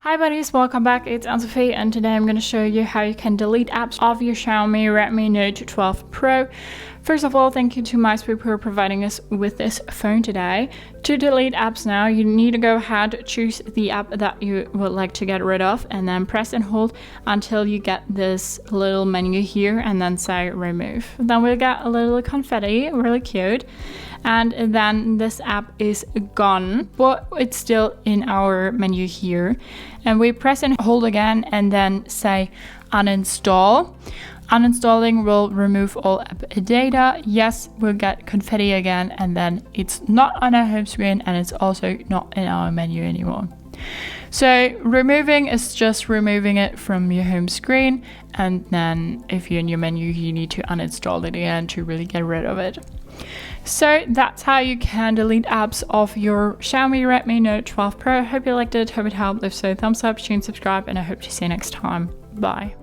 Hi buddies, welcome back. It's Anne-Sophie and today I'm going to show you how you can delete apps off your Xiaomi Redmi Note 12 Pro. First of all, thank you to MySpoop who are providing us with this phone today. To delete apps now, you need to go ahead, choose the app that you would like to get rid of, and then press and hold until you get this little menu here and then say remove. Then we'll get a little confetti, really cute. And then this app is gone, but it's still in our menu here. And we press and hold again and then say uninstall. Uninstalling will remove all app data. Yes, we'll get confetti again, and then it's not on our home screen and it's also not in our menu anymore. So removing is just removing it from your home screen, and then if you're in your menu, you need to uninstall it again to really get rid of it. So that's how you can delete apps off your Xiaomi Redmi Note 12 Pro. Hope you liked it, hope it helped. If so, thumbs up, tune, subscribe, and I hope to see you next time. Bye.